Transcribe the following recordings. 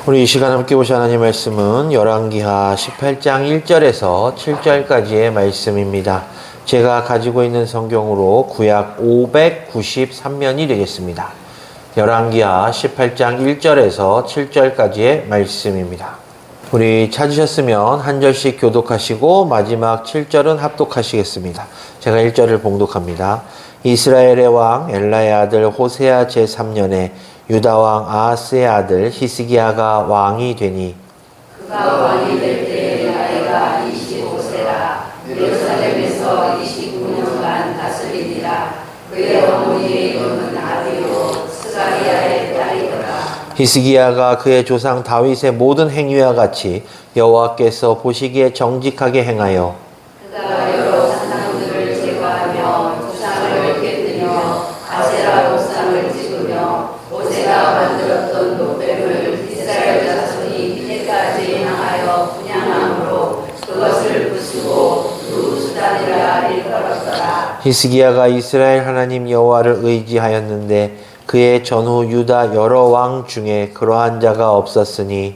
우리 이 시간 함께 보실 하나님 말씀은 열왕기하 18장 1절에서 7절까지의 말씀입니다. 제가 가지고 있는 성경으로 구약 593면이 되겠습니다. 열왕기하 18장 1절에서 7절까지의 말씀입니다. 우리 찾으셨으면 한 절씩 교독하시고 마지막 7절은 합독하시겠습니다. 제가 1절을 봉독합니다. 이스라엘의 왕 엘라의 아들 호세아 제3년에 유다 왕 아하스의 아들 히스기야가 왕이 되니 그가 왕이 될 때에 나이가 25세라 예루살렘에서 29년간 다스리니라. 그의 어머니의 이름은 아비요 스가리야의 딸이더라. 히스기야가 그의 조상 다윗의 모든 행위와 같이 여호와께서 보시기에 정직하게 행하여 그가 여러 산당들을 제거하며 주상을 깨뜨리며 아세라 목상을 찍으며 모세가 만들었던 노뱀을 이스라엘 자손이 이때까지 향하여 분향함으로 그것을 부수고 누수단이라 일컬었더라. 히스기야가 이스라엘 하나님 여호와를 의지하였는데 그의 전후 유다 여러 왕 중에 그러한 자가 없었으니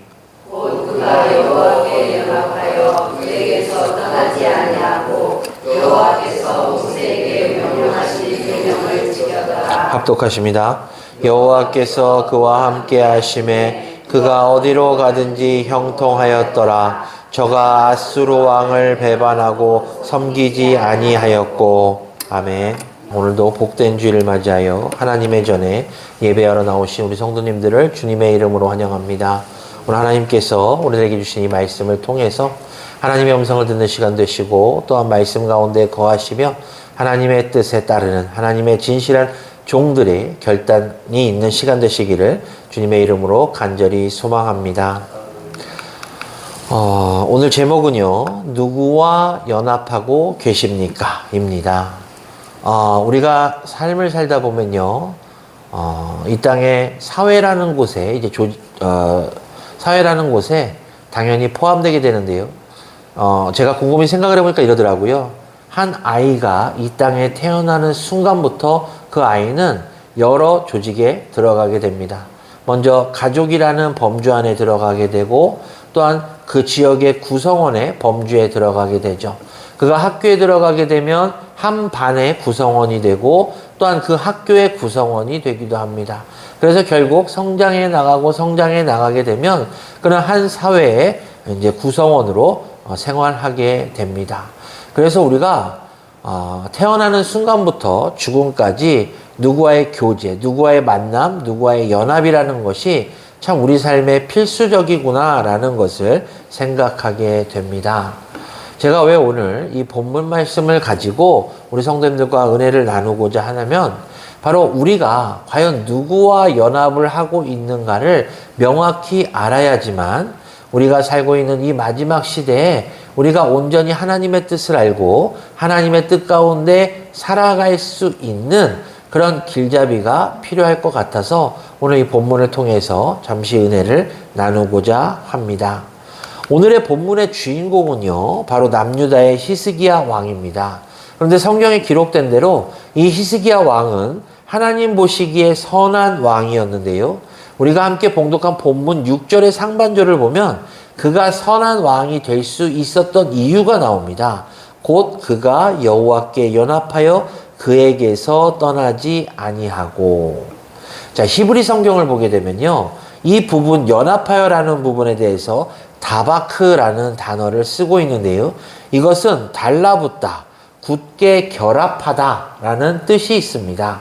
곧 그가 여호와께 연합하여 그에게서 떠나지 아니하고 여호와께서 모세에게 명령하신 계명을 지켰더라. 합독하십니다. 여호와께서 그와 함께 하심에 그가 어디로 가든지 형통하였더라. 저가 아수르 왕을 배반하고 섬기지 아니하였고. 아멘. 오늘도 복된 주일을 맞이하여 하나님의 전에 예배하러 나오신 우리 성도님들을 주님의 이름으로 환영합니다. 오늘 하나님께서 우리에게 주신 이 말씀을 통해서 하나님의 음성을 듣는 시간 되시고 또한 말씀 가운데 거하시며 하나님의 뜻에 따르는 하나님의 진실한 종들의 결단이 있는 시간 되시기를 주님의 이름으로 간절히 소망합니다. 오늘 제목은요, 누구와 연합하고 계십니까? 입니다. 우리가 삶을 살다 보면요, 이 땅에 사회라는 곳에, 사회라는 곳에 당연히 포함되게 되는데요. 제가 곰곰이 생각을 해보니까 이러더라고요. 한 아이가 이 땅에 태어나는 순간부터 그 아이는 여러 조직에 들어가게 됩니다. 먼저 가족이라는 범주 안에 들어가게 되고 또한 그 지역의 구성원의 범주에 들어가게 되죠. 그가 학교에 들어가게 되면 한 반의 구성원이 되고 또한 그 학교의 구성원이 되기도 합니다. 그래서 결국 성장해 나가게 되면 그는 한 사회의 이제 구성원으로 생활하게 됩니다. 그래서 우리가 태어나는 순간부터 죽음까지 누구와의 교제, 누구와의 만남, 누구와의 연합이라는 것이 참 우리 삶의 필수적이구나라는 것을 생각하게 됩니다. 제가 왜 오늘 이 본문 말씀을 가지고 우리 성도님들과 은혜를 나누고자 하냐면 바로 우리가 과연 누구와 연합을 하고 있는가를 명확히 알아야지만 우리가 살고 있는 이 마지막 시대에 우리가 온전히 하나님의 뜻을 알고 하나님의 뜻 가운데 살아갈 수 있는 그런 길잡이가 필요할 것 같아서 오늘 이 본문을 통해서 잠시 은혜를 나누고자 합니다. 오늘의 본문의 주인공은요, 바로 남유다의 히스기야 왕입니다. 그런데 성경에 기록된 대로 이 히스기야 왕은 하나님 보시기에 선한 왕이었는데요. 우리가 함께 봉독한 본문 6절의 상반절을 보면 그가 선한 왕이 될 수 있었던 이유가 나옵니다. 곧 그가 여호와께 연합하여 그에게서 떠나지 아니하고. 자, 히브리 성경을 보게 되면요, 이 부분 연합하여라는 부분에 대해서 다바크라는 단어를 쓰고 있는데요, 이것은 달라붙다, 굳게 결합하다라는 뜻이 있습니다.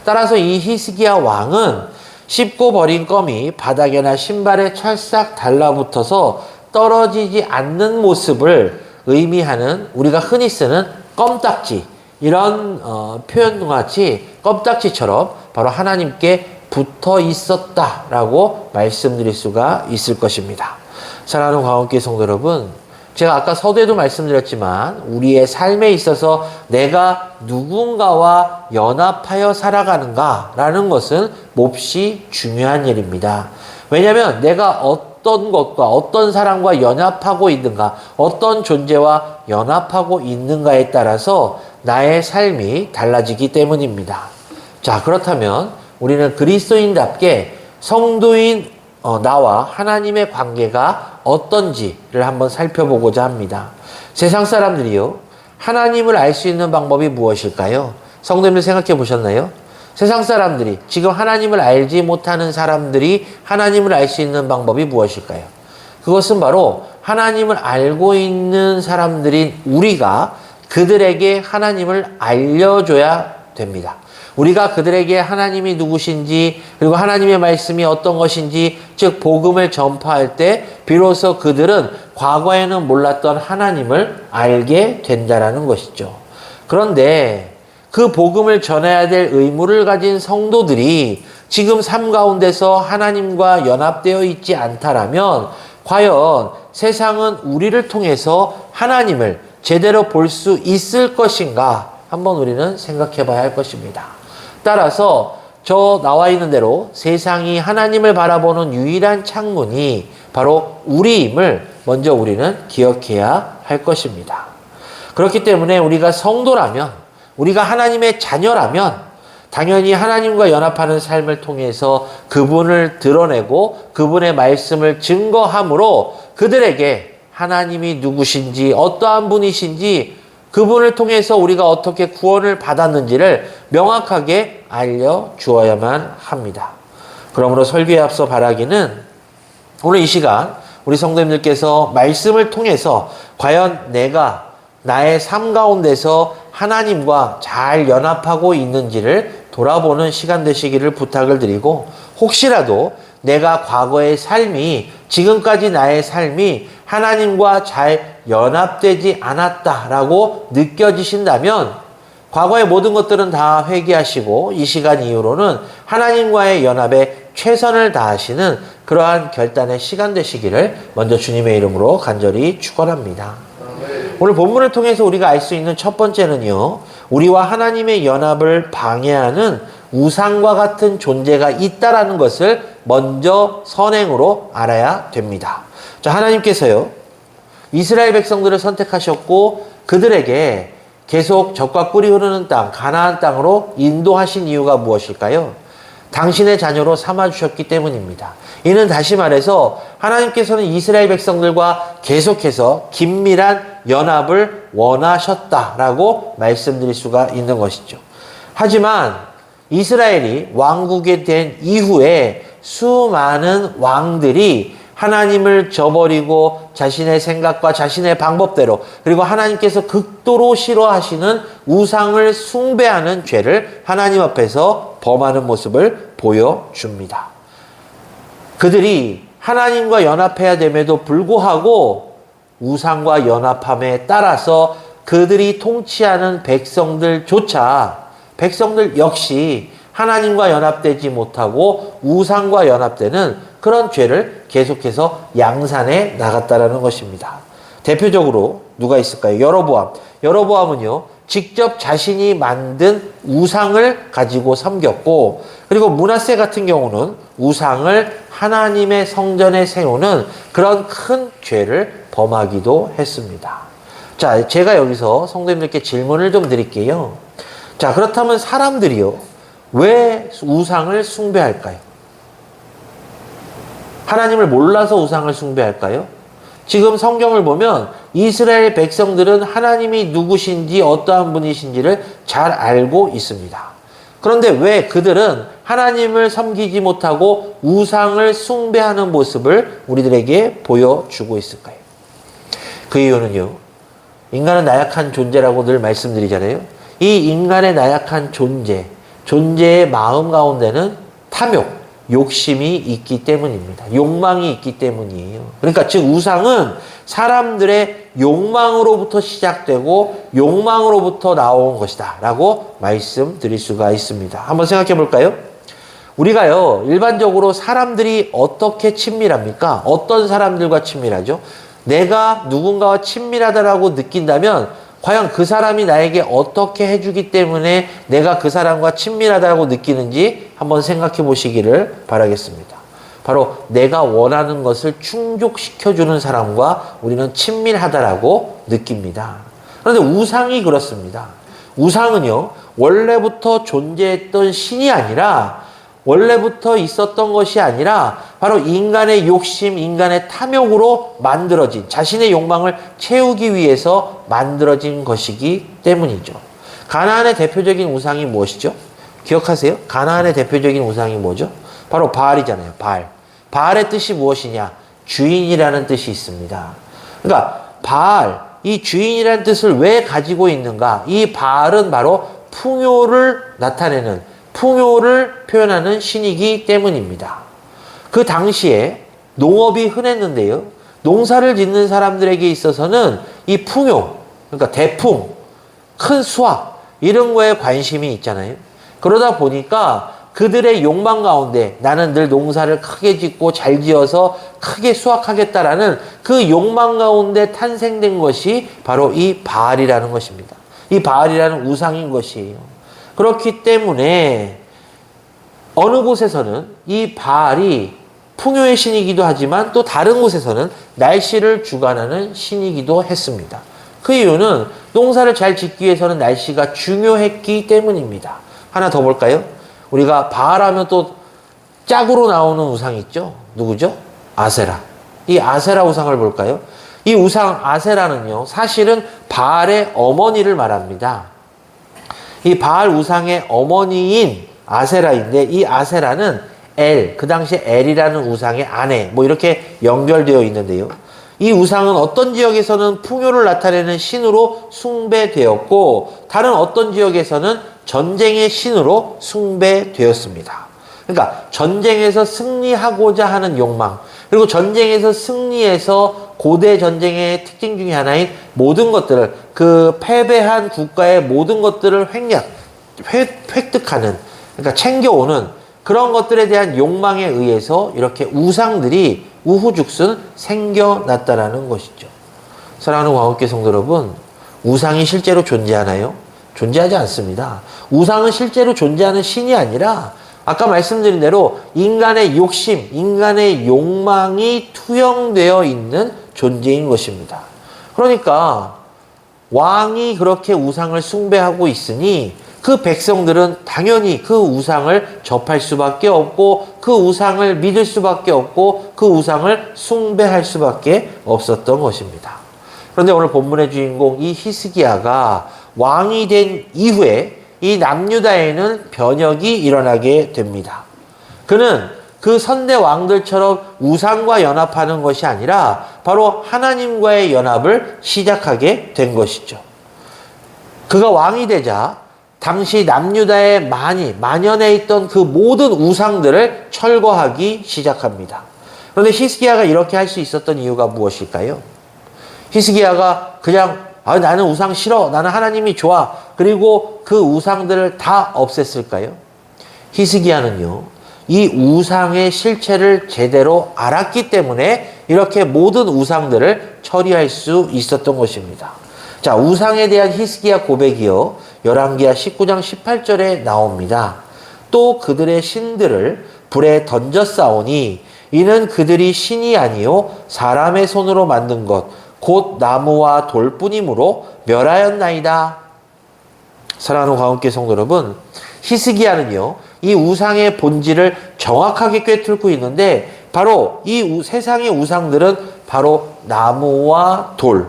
따라서 이 히스기야 왕은 씹고 버린 껌이 바닥에나 신발에 찰싹 달라붙어서 떨어지지 않는 모습을 의미하는 우리가 흔히 쓰는 껌딱지, 이런 표현과 같이 껌딱지처럼 바로 하나님께 붙어 있었다라고 말씀드릴 수가 있을 것입니다. 사랑하는 광원교회 성도 여러분, 제가 아까 서두에도 말씀드렸지만 우리의 삶에 있어서 내가 누군가와 연합하여 살아가는가라는 것은 몹시 중요한 일입니다. 왜냐하면 내가 어떤 것과 어떤 사람과 연합하고 있는가, 어떤 존재와 연합하고 있는가에 따라서 나의 삶이 달라지기 때문입니다. 자, 그렇다면 우리는 그리스도인답게 성도인 나와 하나님의 관계가 어떤지를 한번 살펴보고자 합니다. 세상 사람들이요, 하나님을 알 수 있는 방법이 무엇일까요? 성도님들 생각해 보셨나요? 세상 사람들이, 지금 하나님을 알지 못하는 사람들이 하나님을 알 수 있는 방법이 무엇일까요? 그것은 바로 하나님을 알고 있는 사람들인 우리가 그들에게 하나님을 알려줘야 됩니다. 우리가 그들에게 하나님이 누구신지, 그리고 하나님의 말씀이 어떤 것인지, 즉 복음을 전파할 때 비로소 그들은 과거에는 몰랐던 하나님을 알게 된다라는 것이죠. 그런데 그 복음을 전해야 될 의무를 가진 성도들이 지금 삶 가운데서 하나님과 연합되어 있지 않다라면 과연 세상은 우리를 통해서 하나님을 제대로 볼 수 있을 것인가 한번 우리는 생각해 봐야 할 것입니다. 따라서 저 나와 있는 대로 세상이 하나님을 바라보는 유일한 창문이 바로 우리임을 먼저 우리는 기억해야 할 것입니다. 그렇기 때문에 우리가 성도라면, 우리가 하나님의 자녀라면 당연히 하나님과 연합하는 삶을 통해서 그분을 드러내고 그분의 말씀을 증거함으로 그들에게 하나님이 누구신지, 어떠한 분이신지, 그분을 통해서 우리가 어떻게 구원을 받았는지를 명확하게 알려주어야만 합니다. 그러므로 설교에 앞서 바라기는 오늘 이 시간 우리 성도님들께서 말씀을 통해서 과연 내가 나의 삶 가운데서 하나님과 잘 연합하고 있는지를 돌아보는 시간 되시기를 부탁을 드리고, 혹시라도 내가 과거의 삶이, 지금까지 나의 삶이 하나님과 잘 연합되지 않았다라고 느껴지신다면 과거의 모든 것들은 다 회개하시고 이 시간 이후로는 하나님과의 연합에 최선을 다하시는 그러한 결단의 시간 되시기를 먼저 주님의 이름으로 간절히 축원합니다. 오늘 본문을 통해서 우리가 알 수 있는 첫 번째는요, 우리와 하나님의 연합을 방해하는 우상과 같은 존재가 있다라는 것을 먼저 선행으로 알아야 됩니다. 자, 하나님께서요, 이스라엘 백성들을 선택하셨고 그들에게 계속 젖과 꿀이 흐르는 땅, 가나안 땅으로 인도하신 이유가 무엇일까요? 당신의 자녀로 삼아주셨기 때문입니다. 이는 다시 말해서 하나님께서는 이스라엘 백성들과 계속해서 긴밀한 연합을 원하셨다라고 말씀드릴 수가 있는 것이죠. 하지만 이스라엘이 왕국이 된 이후에 수많은 왕들이 하나님을 저버리고 자신의 생각과 자신의 방법대로, 그리고 하나님께서 극도로 싫어하시는 우상을 숭배하는 죄를 하나님 앞에서 범하는 모습을 보여줍니다. 그들이 하나님과 연합해야 됨에도 불구하고 우상과 연합함에 따라서 그들이 통치하는 백성들 역시 하나님과 연합되지 못하고 우상과 연합되는 그런 죄를 계속해서 양산해 나갔다라는 것입니다. 대표적으로 누가 있을까요? 여로보암은요, 직접 자신이 만든 우상을 가지고 섬겼고, 그리고 므낫세 같은 경우는 우상을 하나님의 성전에 세우는 그런 큰 죄를 범하기도 했습니다. 자, 제가 여기서 성도님들께 질문을 좀 드릴게요. 자, 그렇다면 사람들이요, 왜 우상을 숭배할까요? 하나님을 몰라서 우상을 숭배할까요? 지금 성경을 보면 이스라엘 백성들은 하나님이 누구신지 어떠한 분이신지를 잘 알고 있습니다. 그런데 왜 그들은 하나님을 섬기지 못하고 우상을 숭배하는 모습을 우리들에게 보여주고 있을까요? 그 이유는요, 인간은 나약한 존재라고 늘 말씀드리잖아요. 이 인간의 나약한 존재의 마음 가운데는 탐욕, 욕심이 있기 때문입니다. 욕망이 있기 때문이에요. 그러니까 즉 우상은 사람들의 욕망으로부터 시작되고 욕망으로부터 나온 것이다 라고 말씀드릴 수가 있습니다. 한번 생각해 볼까요? 우리가요, 일반적으로 사람들이 어떻게 친밀합니까? 어떤 사람들과 친밀하죠? 내가 누군가와 친밀하다라고 느낀다면 과연 그 사람이 나에게 어떻게 해주기 때문에 내가 그 사람과 친밀하다고 느끼는지 한번 생각해 보시기를 바라겠습니다. 바로 내가 원하는 것을 충족시켜주는 사람과 우리는 친밀하다라고 느낍니다. 그런데 우상이 그렇습니다. 우상은요, 원래부터 존재했던 신이 아니라, 원래부터 있었던 것이 아니라 바로 인간의 욕심, 인간의 탐욕으로 만들어진, 자신의 욕망을 채우기 위해서 만들어진 것이기 때문이죠. 가나안의 대표적인 우상이 무엇이죠? 기억하세요? 가나안의 대표적인 우상이 뭐죠? 바로 바알이잖아요. 바알. 바알의 뜻이 무엇이냐? 주인이라는 뜻이 있습니다. 그러니까 바알, 이 주인이라는 뜻을 왜 가지고 있는가? 이 바알은 바로 풍요를 나타내는, 풍요를 표현하는 신이기 때문입니다. 그 당시에 농업이 흔했는데요. 농사를 짓는 사람들에게 있어서는 이 풍요, 그러니까 대풍, 큰 수확, 이런 거에 관심이 있잖아요. 그러다 보니까 그들의 욕망 가운데 나는 늘 농사를 크게 짓고 잘 지어서 크게 수확하겠다라는 그 욕망 가운데 탄생된 것이 바로 이 바알이라는 것입니다. 이 바알이라는 우상인 것이에요. 그렇기 때문에 어느 곳에서는 이 바알이 풍요의 신이기도 하지만 또 다른 곳에서는 날씨를 주관하는 신이기도 했습니다. 그 이유는 농사를 잘 짓기 위해서는 날씨가 중요했기 때문입니다. 하나 더 볼까요? 우리가 바알하면 또 짝으로 나오는 우상 있죠? 누구죠? 아세라. 이 아세라 우상을 볼까요? 이 우상 아세라는요, 사실은 바알의 어머니를 말합니다. 이 바알 우상의 어머니인 아세라인데, 이 아세라는 엘, 그 당시에 엘이라는 우상의 아내, 뭐 이렇게 연결되어 있는데요. 이 우상은 어떤 지역에서는 풍요를 나타내는 신으로 숭배되었고, 다른 어떤 지역에서는 전쟁의 신으로 숭배되었습니다. 그러니까 전쟁에서 승리하고자 하는 욕망, 그리고 전쟁에서 승리해서 고대 전쟁의 특징 중에 하나인 모든 것들을, 그 패배한 국가의 모든 것들을 획득하는, 그러니까 챙겨오는 그런 것들에 대한 욕망에 의해서 이렇게 우상들이 우후죽순 생겨났다라는 것이죠. 사랑하는 광역교회 성도 여러분, 우상이 실제로 존재하나요? 존재하지 않습니다. 우상은 실제로 존재하는 신이 아니라 아까 말씀드린 대로 인간의 욕심, 인간의 욕망이 투영되어 있는 존재인 것입니다. 그러니까 왕이 그렇게 우상을 숭배하고 있으니 그 백성들은 당연히 그 우상을 접할 수밖에 없고, 그 우상을 믿을 수밖에 없고, 그 우상을 숭배할 수밖에 없었던 것입니다. 그런데 오늘 본문의 주인공 이 히스기야가 왕이 된 이후에 이 남유다에는 변혁이 일어나게 됩니다. 그는 그 선대 왕들처럼 우상과 연합하는 것이 아니라 바로 하나님과의 연합을 시작하게 된 것이죠. 그가 왕이 되자 당시 남유다에 만연해 있던 그 모든 우상들을 철거하기 시작합니다. 그런데 히스기야가 이렇게 할 수 있었던 이유가 무엇일까요? 히스기야가 그냥 나는 우상 싫어, 나는 하나님이 좋아, 그리고 그 우상들을 다 없앴을까요? 히스기야는요, 이 우상의 실체를 제대로 알았기 때문에 이렇게 모든 우상들을 처리할 수 있었던 것입니다. 자, 우상에 대한 히스기야 고백이요, 열왕기하 19장 18절에 나옵니다. 또 그들의 신들을 불에 던져 싸우니 이는 그들이 신이 아니요 사람의 손으로 만든 것 곧 나무와 돌뿐이므로 멸하였나이다. 사랑하는 광역교회 성도 여러분, 히스기야는요, 이 우상의 본질을 정확하게 꿰뚫고 있는데, 바로 이 세상의 우상들은 바로 나무와 돌,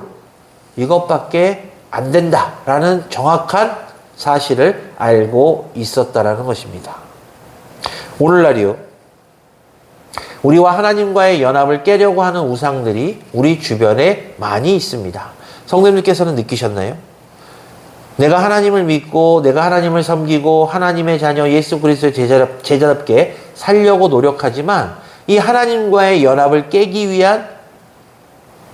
이것밖에 안 된다라는 정확한 사실을 알고 있었다라는 것입니다. 오늘날이요, 우리와 하나님과의 연합을 깨려고 하는 우상들이 우리 주변에 많이 있습니다. 성도님들께서는 느끼셨나요? 내가 하나님을 믿고 내가 하나님을 섬기고 하나님의 자녀 예수 그리스도의 제자답게 살려고 노력하지만 이 하나님과의 연합을 깨기 위한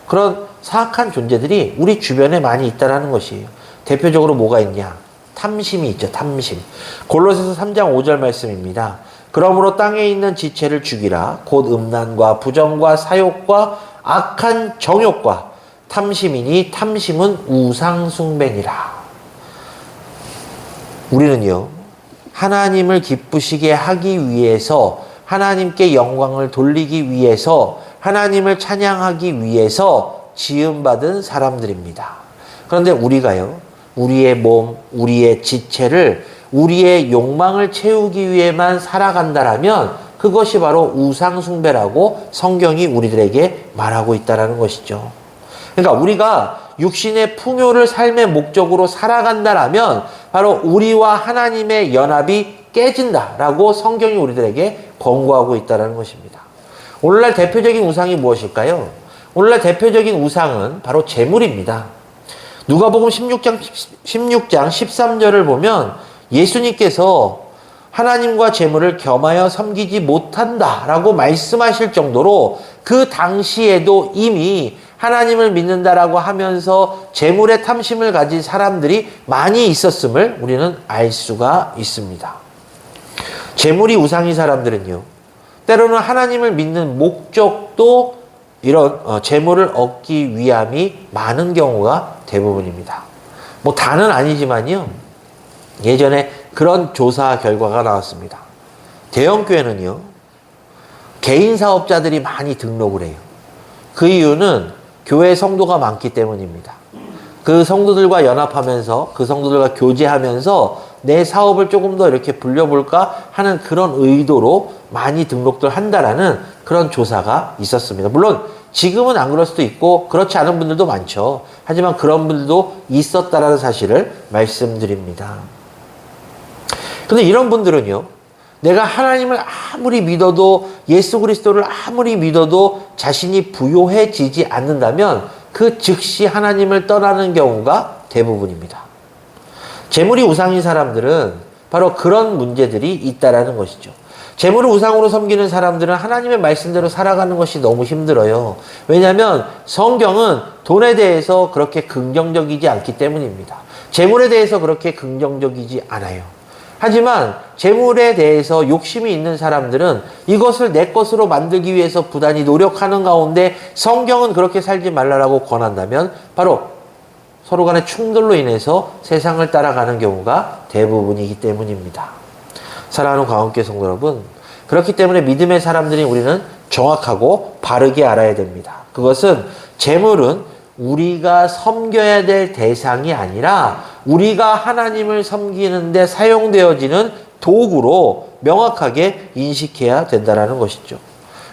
그런 사악한 존재들이 우리 주변에 많이 있다는 것이에요. 대표적으로 뭐가 있냐? 탐심이 있죠. 탐심. 골로새서 3장 5절 말씀입니다. 그러므로 땅에 있는 지체를 죽이라. 곧 음란과 부정과 사욕과 악한 정욕과 탐심이니 탐심은 우상숭배니라. 우리는요, 하나님을 기쁘시게 하기 위해서, 하나님께 영광을 돌리기 위해서, 하나님을 찬양하기 위해서 지음받은 사람들입니다. 그런데 우리가요, 우리의 몸, 우리의 지체를, 우리의 욕망을 채우기 위해만 살아간다라면 그것이 바로 우상숭배라고 성경이 우리들에게 말하고 있다는 것이죠. 그러니까 우리가 육신의 풍요를 삶의 목적으로 살아간다라면 바로 우리와 하나님의 연합이 깨진다라고 성경이 우리들에게 권고하고 있다는 것입니다. 오늘날 대표적인 우상이 무엇일까요? 오늘날 대표적인 우상은 바로 재물입니다. 누가복음 16장 13절을 보면 예수님께서 하나님과 재물을 겸하여 섬기지 못한다라고 말씀하실 정도로 그 당시에도 이미 하나님을 믿는다라고 하면서 재물의 탐심을 가진 사람들이 많이 있었음을 우리는 알 수가 있습니다. 재물이 우상인 사람들은요, 때로는 하나님을 믿는 목적도 이런 재물을 얻기 위함이 많은 경우가 대부분입니다. 뭐 다는 아니지만요, 예전에 그런 조사 결과가 나왔습니다. 대형교회는요, 개인 사업자들이 많이 등록을 해요. 그 이유는 교회 성도가 많기 때문입니다. 그 성도들과 연합하면서 그 성도들과 교제하면서 내 사업을 조금 더 이렇게 불려볼까 하는 그런 의도로 많이 등록들 한다라는 그런 조사가 있었습니다. 물론 지금은 안 그럴 수도 있고 그렇지 않은 분들도 많죠. 하지만 그런 분들도 있었다라는 사실을 말씀드립니다. 근데 이런 분들은요, 내가 하나님을 아무리 믿어도, 예수 그리스도를 아무리 믿어도 자신이 부요해지지 않는다면 그 즉시 하나님을 떠나는 경우가 대부분입니다. 재물이 우상인 사람들은 바로 그런 문제들이 있다라는 것이죠. 재물을 우상으로 섬기는 사람들은 하나님의 말씀대로 살아가는 것이 너무 힘들어요. 왜냐하면 성경은 돈에 대해서 그렇게 긍정적이지 않기 때문입니다. 재물에 대해서 그렇게 긍정적이지 않아요. 하지만 재물에 대해서 욕심이 있는 사람들은 이것을 내 것으로 만들기 위해서 부단히 노력하는 가운데 성경은 그렇게 살지 말라라고 권한다면 바로 서로 간의 충돌로 인해서 세상을 따라가는 경우가 대부분이기 때문입니다. 사랑하는 광원교회 성도 여러분, 그렇기 때문에 믿음의 사람들이 우리는 정확하고 바르게 알아야 됩니다. 그것은 재물은 우리가 섬겨야 될 대상이 아니라 우리가 하나님을 섬기는데 사용되어지는 도구로 명확하게 인식해야 된다는 것이죠.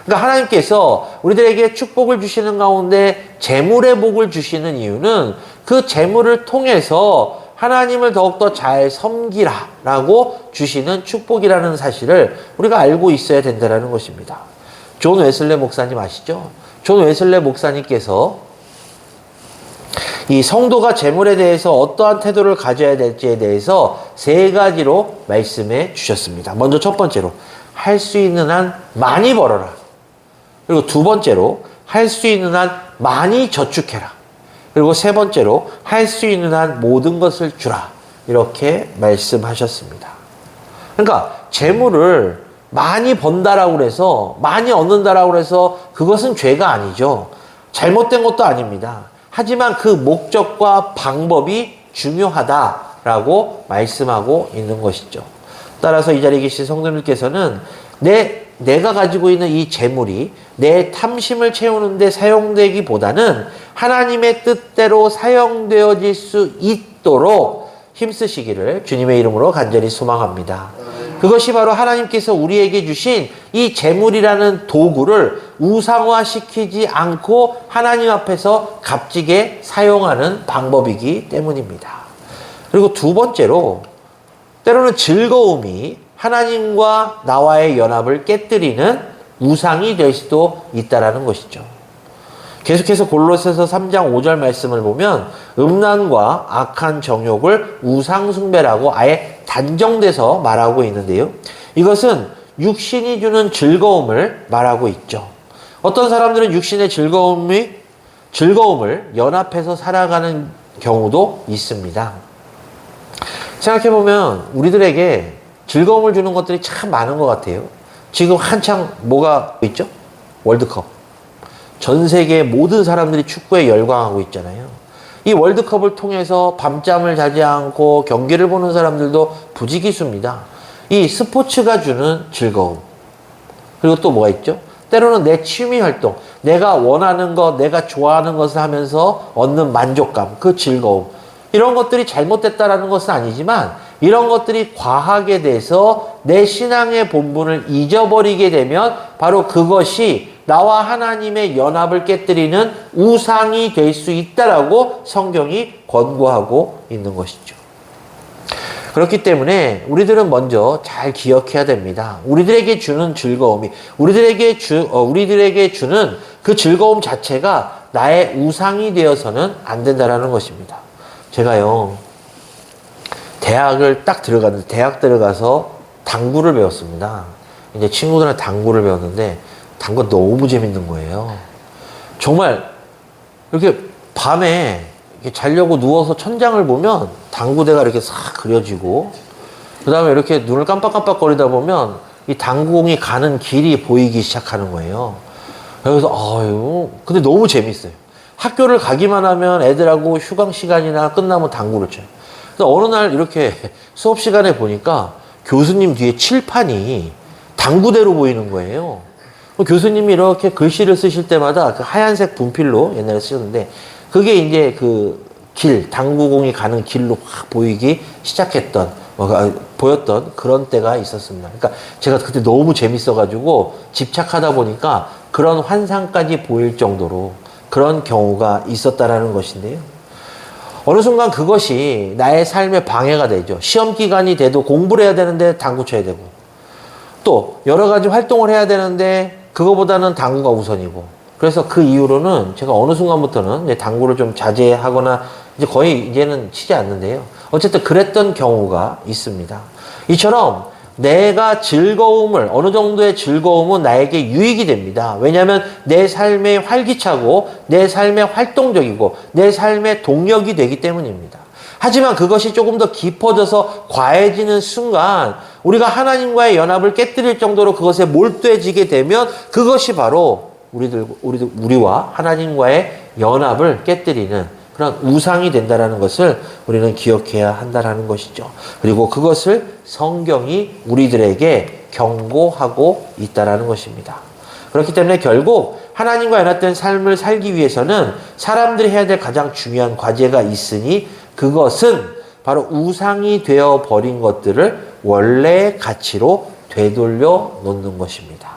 그러니까 하나님께서 우리들에게 축복을 주시는 가운데 재물의 복을 주시는 이유는 그 재물을 통해서 하나님을 더욱더 잘 섬기라라고 주시는 축복이라는 사실을 우리가 알고 있어야 된다는 것입니다. 존 웨슬레 목사님 아시죠? 존 웨슬레 목사님께서 이 성도가 재물에 대해서 어떠한 태도를 가져야 될지에 대해서 세 가지로 말씀해 주셨습니다. 먼저 첫 번째로, 할 수 있는 한 많이 벌어라. 그리고 두 번째로, 할 수 있는 한 많이 저축해라. 그리고 세 번째로, 할 수 있는 한 모든 것을 주라. 이렇게 말씀하셨습니다. 그러니까 재물을 많이 번다라고 해서, 많이 얻는다라고 해서 그것은 죄가 아니죠. 잘못된 것도 아닙니다. 하지만 그 목적과 방법이 중요하다라고 말씀하고 있는 것이죠. 따라서 이 자리에 계신 성도님께서는 내가 가지고 있는 이 재물이 내 탐심을 채우는데 사용되기보다는 하나님의 뜻대로 사용되어질 수 있도록 힘쓰시기를 주님의 이름으로 간절히 소망합니다. 그것이 바로 하나님께서 우리에게 주신 이 재물이라는 도구를 우상화시키지 않고 하나님 앞에서 값지게 사용하는 방법이기 때문입니다. 그리고 두 번째로, 때로는 즐거움이 하나님과 나와의 연합을 깨뜨리는 우상이 될 수도 있다는 것이죠. 계속해서 골로새서 3장 5절 말씀을 보면 음란과 악한 정욕을 우상숭배라고 아예 단정돼서 말하고 있는데요. 이것은 육신이 주는 즐거움을 말하고 있죠. 어떤 사람들은 육신의 즐거움을 연합해서 살아가는 경우도 있습니다. 생각해보면 우리들에게 즐거움을 주는 것들이 참 많은 것 같아요. 지금 한창 뭐가 있죠? 월드컵. 전 세계의 모든 사람들이 축구에 열광하고 있잖아요. 이 월드컵을 통해서 밤잠을 자지 않고 경기를 보는 사람들도 부지기수입니다. 이 스포츠가 주는 즐거움. 그리고 또 뭐가 있죠? 때로는 내 취미 활동, 내가 원하는 것, 내가 좋아하는 것을 하면서 얻는 만족감, 그 즐거움. 이런 것들이 잘못됐다라는 것은 아니지만 이런 것들이 과하게 돼서 내 신앙의 본분을 잊어버리게 되면 바로 그것이 나와 하나님의 연합을 깨뜨리는 우상이 될 수 있다라고 성경이 권고하고 있는 것이죠. 그렇기 때문에 우리들은 먼저 잘 기억해야 됩니다. 우리들에게 주는 즐거움이, 우리들에게 주는 그 즐거움 자체가 나의 우상이 되어서는 안 된다라는 것입니다. 제가요, 대학 들어가서 당구를 배웠습니다. 이제 친구들한테 당구를 배웠는데, 당구가 너무 재밌는 거예요. 정말, 이렇게 밤에 이렇게 자려고 누워서 천장을 보면 당구대가 이렇게 싹 그려지고, 그 다음에 이렇게 눈을 깜빡깜빡거리다 보면 이 당구공이 가는 길이 보이기 시작하는 거예요. 그래서, 근데 너무 재밌어요. 학교를 가기만 하면 애들하고 휴강 시간이나 끝나면 당구를 쳐요. 그래서 어느 날 이렇게 수업 시간에 보니까 교수님 뒤에 칠판이 당구대로 보이는 거예요. 교수님이 이렇게 글씨를 쓰실 때마다 그 하얀색 분필로 옛날에 쓰셨는데, 그게 이제 그 당구공이 가는 길로 확 보이기 시작했던, 보였던 그런 때가 있었습니다. 그러니까 제가 그때 너무 재밌어가지고 집착하다 보니까 그런 환상까지 보일 정도로 그런 경우가 있었다라는 것인데요. 어느 순간 그것이 나의 삶에 방해가 되죠. 시험 기간이 돼도 공부를 해야 되는데 당구 쳐야 되고, 또 여러 가지 활동을 해야 되는데 그거보다는 당구가 우선이고, 그래서 그 이후로는 제가 어느 순간부터는 이제 당구를 좀 자제하거나 이제는 치지 않는데요. 어쨌든 그랬던 경우가 있습니다. 이처럼 내가 어느 정도의 즐거움은 나에게 유익이 됩니다. 왜냐하면 내 삶에 활기차고, 내 삶에 활동적이고, 내 삶의 동력이 되기 때문입니다. 하지만 그것이 조금 더 깊어져서 과해지는 순간, 우리가 하나님과의 연합을 깨뜨릴 정도로 그것에 몰두해지게 되면 그것이 바로 우리와 하나님과의 연합을 깨뜨리는 그런 우상이 된다는 것을 우리는 기억해야 한다는 것이죠. 그리고 그것을 성경이 우리들에게 경고하고 있다는 것입니다. 그렇기 때문에 결국 하나님과 연합된 삶을 살기 위해서는 사람들이 해야 될 가장 중요한 과제가 있으니, 그것은 바로 우상이 되어버린 것들을 원래의 가치로 되돌려 놓는 것입니다.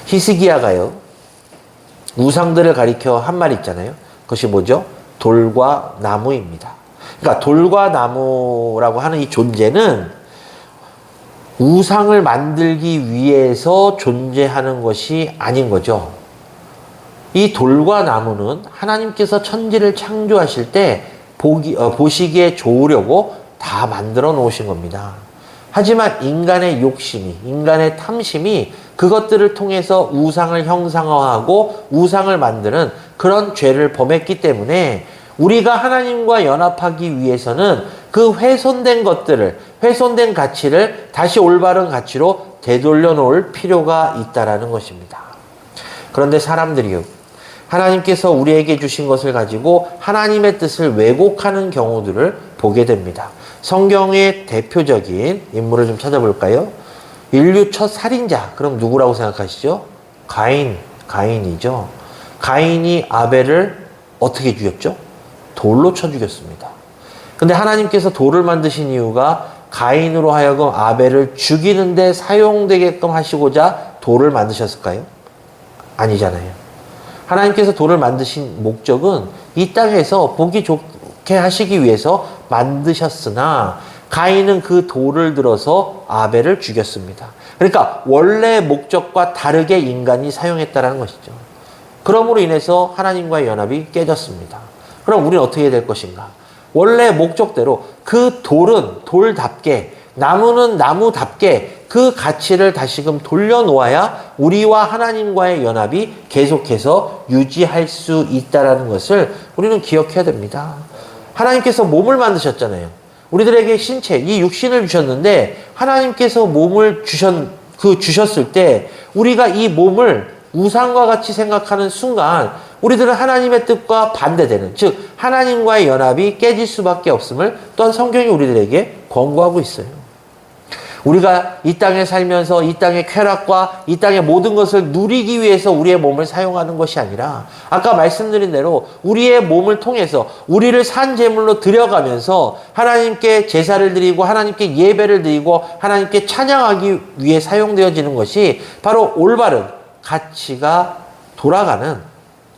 히스기야가요, 우상들을 가리켜 한 말이 있잖아요. 그것이 뭐죠? 돌과 나무입니다. 그러니까 돌과 나무라고 하는 이 존재는 우상을 만들기 위해서 존재하는 것이 아닌 거죠. 이 돌과 나무는 하나님께서 천지를 창조하실 때 보시기에 좋으려고 다 만들어 놓으신 겁니다. 하지만 인간의 욕심이, 인간의 탐심이 그것들을 통해서 우상을 형상화하고 우상을 만드는 그런 죄를 범했기 때문에 우리가 하나님과 연합하기 위해서는 그 훼손된 가치를 다시 올바른 가치로 되돌려 놓을 필요가 있다라는 것입니다. 그런데 사람들이요, 하나님께서 우리에게 주신 것을 가지고 하나님의 뜻을 왜곡하는 경우들을 보게 됩니다. 성경의 대표적인 인물을 좀 찾아볼까요? 인류 첫 살인자, 그럼 누구라고 생각하시죠? 가인이죠. 가인이 아벨을 어떻게 죽였죠? 돌로 쳐 죽였습니다. 근데 하나님께서 돌을 만드신 이유가 가인으로 하여금 아벨을 죽이는데 사용되게끔 하시고자 돌을 만드셨을까요? 아니잖아요. 하나님께서 돌을 만드신 목적은 이 땅에서 보기 좋게 하시기 위해서 만드셨으나 가인은 그 돌을 들어서 아벨을 죽였습니다. 그러니까 원래 목적과 다르게 인간이 사용했다는 것이죠. 그러므로 인해서 하나님과의 연합이 깨졌습니다. 그럼 우리는 어떻게 될 것인가? 원래 목적대로 그 돌은 돌답게, 나무는 나무답게 그 가치를 다시금 돌려놓아야 우리와 하나님과의 연합이 계속해서 유지할 수 있다는 것을 우리는 기억해야 됩니다. 하나님께서 몸을 만드셨잖아요. 우리들에게 신체, 이 육신을 주셨는데 하나님께서 몸을 주셨을 때 우리가 이 몸을 우상과 같이 생각하는 순간 우리들은 하나님의 뜻과 반대되는, 즉 하나님과의 연합이 깨질 수밖에 없음을 또한 성경이 우리들에게 권고하고 있어요. 우리가 이 땅에 살면서 이 땅의 쾌락과 이 땅의 모든 것을 누리기 위해서 우리의 몸을 사용하는 것이 아니라 아까 말씀드린 대로 우리의 몸을 통해서 우리를 산 제물로 드려가면서 하나님께 제사를 드리고 하나님께 예배를 드리고 하나님께 찬양하기 위해 사용되어지는 것이 바로 올바른 가치가 돌아가는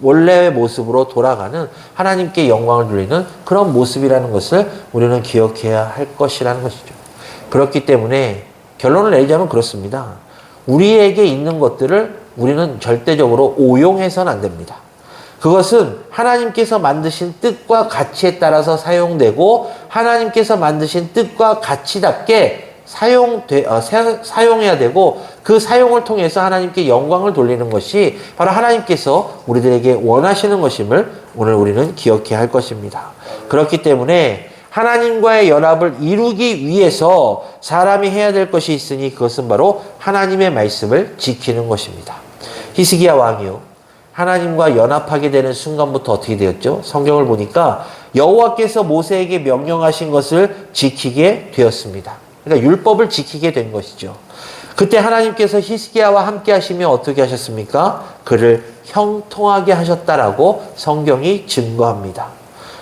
원래의 모습으로 돌아가는 하나님께 영광을 돌리는 그런 모습이라는 것을 우리는 기억해야 할 것이라는 것이죠. 그렇기 때문에 결론을 내리자면 그렇습니다. 우리에게 있는 것들을 우리는 절대적으로 오용해서는 안 됩니다. 그것은 하나님께서 만드신 뜻과 가치에 따라서 사용되고 하나님께서 만드신 뜻과 가치답게 사용해야 되고 그 사용을 통해서 하나님께 영광을 돌리는 것이 바로 하나님께서 우리들에게 원하시는 것임을 오늘 우리는 기억해야 할 것입니다. 그렇기 때문에 하나님과의 연합을 이루기 위해서 사람이 해야 될 것이 있으니 그것은 바로 하나님의 말씀을 지키는 것입니다. 히스기야 왕이요, 하나님과 연합하게 되는 순간부터 어떻게 되었죠? 성경을 보니까 여호와께서 모세에게 명령하신 것을 지키게 되었습니다. 그러니까 율법을 지키게 된 것이죠. 그때 하나님께서 히스기야와 함께 하시며 어떻게 하셨습니까? 그를 형통하게 하셨다라고 성경이 증거합니다.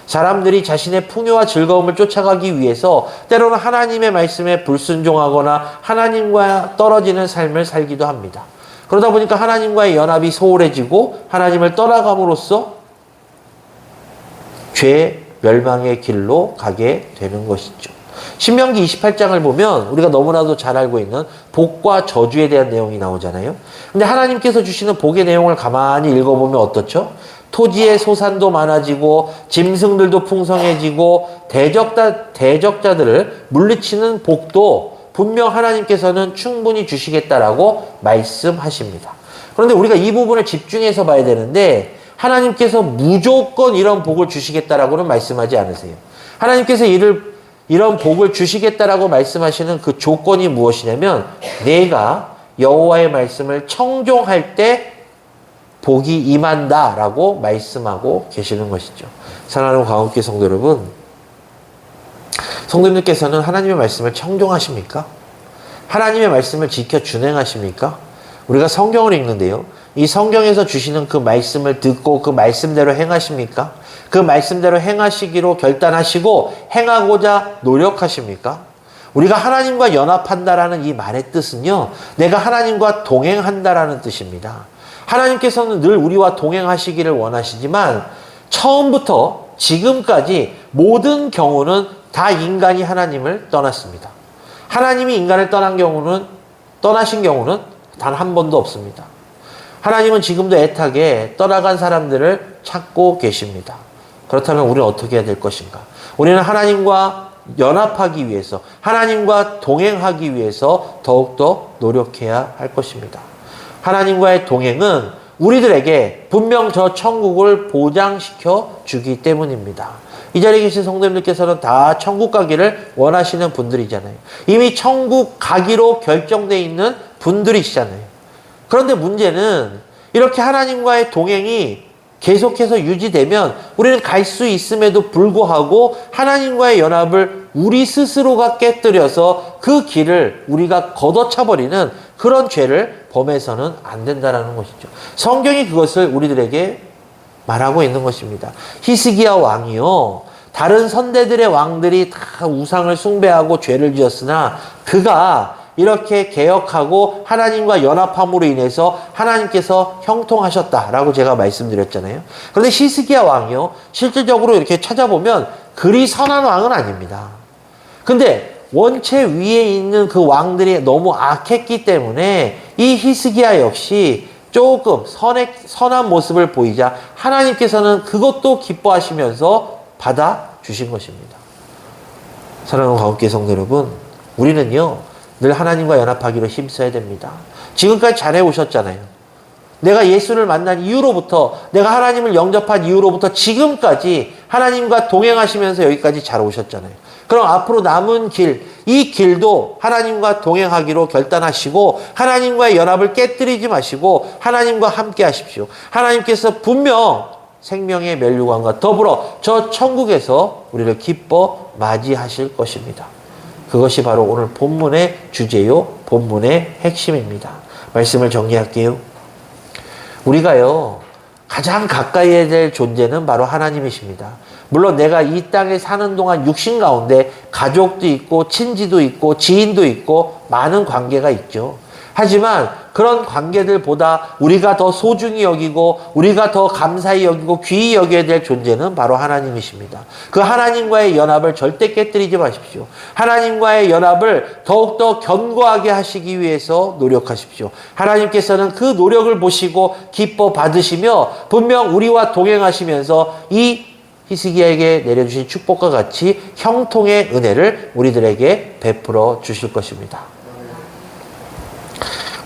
사람들이 자신의 풍요와 즐거움을 쫓아가기 위해서 때로는 하나님의 말씀에 불순종하거나 하나님과 떨어지는 삶을 살기도 합니다. 그러다 보니까 하나님과의 연합이 소홀해지고 하나님을 떠나감으로써 죄 멸망의 길로 가게 되는 것이죠. 신명기 28장을 보면 우리가 너무나도 잘 알고 있는 복과 저주에 대한 내용이 나오잖아요. 근데 하나님께서 주시는 복의 내용을 가만히 읽어보면 어떻죠? 토지의 소산도 많아지고 짐승들도 풍성해지고 대적자들을 물리치는 복도 분명 하나님께서는 충분히 주시겠다라고 말씀하십니다. 그런데 우리가 이 부분을 집중해서 봐야 되는데 하나님께서 무조건 이런 복을 주시겠다라고는 말씀하지 않으세요. 하나님께서 이런 복을 주시겠다라고 말씀하시는 그 조건이 무엇이냐면 내가 여호와의 말씀을 청종할 때 복이 임한다라고 말씀하고 계시는 것이죠. 사랑하는 광업교회 성도 여러분, 성도님들께서는 하나님의 말씀을 청종하십니까? 하나님의 말씀을 지켜 준행하십니까? 우리가 성경을 읽는데요, 이 성경에서 주시는 그 말씀을 듣고 그 말씀대로 행하십니까? 그 말씀대로 행하시기로 결단하시고 행하고자 노력하십니까? 우리가 하나님과 연합한다라는 이 말의 뜻은요, 내가 하나님과 동행한다라는 뜻입니다. 하나님께서는 늘 우리와 동행하시기를 원하시지만 처음부터 지금까지 모든 경우는 다 인간이 하나님을 떠났습니다. 하나님이 인간을 떠나신 경우는 단 한 번도 없습니다. 하나님은 지금도 애타게 떠나간 사람들을 찾고 계십니다. 그렇다면 우리는 어떻게 해야 될 것인가? 우리는 하나님과 연합하기 위해서, 하나님과 동행하기 위해서 더욱더 노력해야 할 것입니다. 하나님과의 동행은 우리들에게 분명 저 천국을 보장시켜 주기 때문입니다. 이 자리에 계신 성도님들께서는 다 천국 가기를 원하시는 분들이잖아요. 이미 천국 가기로 결정되어 있는 분들이시잖아요. 그런데 문제는 이렇게 하나님과의 동행이 계속해서 유지되면 우리는 갈 수 있음에도 불구하고 하나님과의 연합을 우리 스스로가 깨뜨려서 그 길을 우리가 걷어차버리는 그런 죄를 범해서는 안 된다는 것이죠. 성경이 그것을 우리들에게 말하고 있는 것입니다. 히스기야 왕이요, 다른 선대들의 왕들이 다 우상을 숭배하고 죄를 지었으나 그가 이렇게 개혁하고 하나님과 연합함으로 인해서 하나님께서 형통하셨다라고 제가 말씀드렸잖아요. 그런데 히스기야 왕이요, 실질적으로 이렇게 찾아보면 그리 선한 왕은 아닙니다. 근데 원체 위에 있는 그 왕들이 너무 악했기 때문에 이 히스기야 역시 조금 선한 모습을 보이자 하나님께서는 그것도 기뻐하시면서 받아주신 것입니다. 사랑하는 가옥교회 성도 여러분, 우리는요 늘 하나님과 연합하기로 힘써야 됩니다. 지금까지 잘해오셨잖아요. 내가 예수를 만난 이후로부터, 내가 하나님을 영접한 이후로부터 지금까지 하나님과 동행하시면서 여기까지 잘 오셨잖아요. 그럼 앞으로 남은 길, 이 길도 하나님과 동행하기로 결단하시고 하나님과의 연합을 깨뜨리지 마시고 하나님과 함께 하십시오. 하나님께서 분명 생명의 면류관과 더불어 저 천국에서 우리를 기뻐 맞이하실 것입니다. 그것이 바로 오늘 본문의 주제요, 본문의 핵심입니다. 말씀을 정리할게요. 우리가요, 가장 가까이에 될 존재는 바로 하나님이십니다. 물론 내가 이 땅에 사는 동안 육신 가운데 가족도 있고 친지도 있고 지인도 있고 많은 관계가 있죠. 하지만 그런 관계들보다 우리가 더 소중히 여기고 우리가 더 감사히 여기고 귀히 여겨야 될 존재는 바로 하나님이십니다. 그 하나님과의 연합을 절대 깨뜨리지 마십시오. 하나님과의 연합을 더욱더 견고하게 하시기 위해서 노력하십시오. 하나님께서는 그 노력을 보시고 기뻐 받으시며 분명 우리와 동행하시면서 이 히스기야에게 내려주신 축복과 같이 형통의 은혜를 우리들에게 베풀어 주실 것입니다.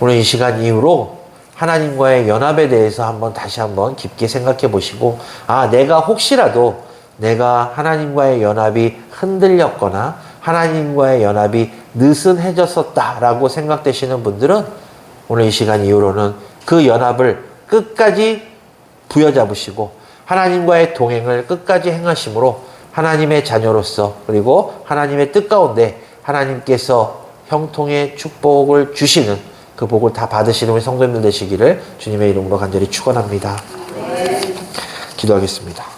오늘 이 시간 이후로 하나님과의 연합에 대해서 다시 한번 깊게 생각해 보시고, 내가 혹시라도 내가 하나님과의 연합이 흔들렸거나 하나님과의 연합이 느슨해졌었다라고 생각되시는 분들은 오늘 이 시간 이후로는 그 연합을 끝까지 부여잡으시고 하나님과의 동행을 끝까지 행하심으로 하나님의 자녀로서 그리고 하나님의 뜻 가운데 하나님께서 형통의 축복을 주시는 그 복을 다 받으시는 우리 성도님들 되시기를 주님의 이름으로 간절히 축원합니다. 기도하겠습니다.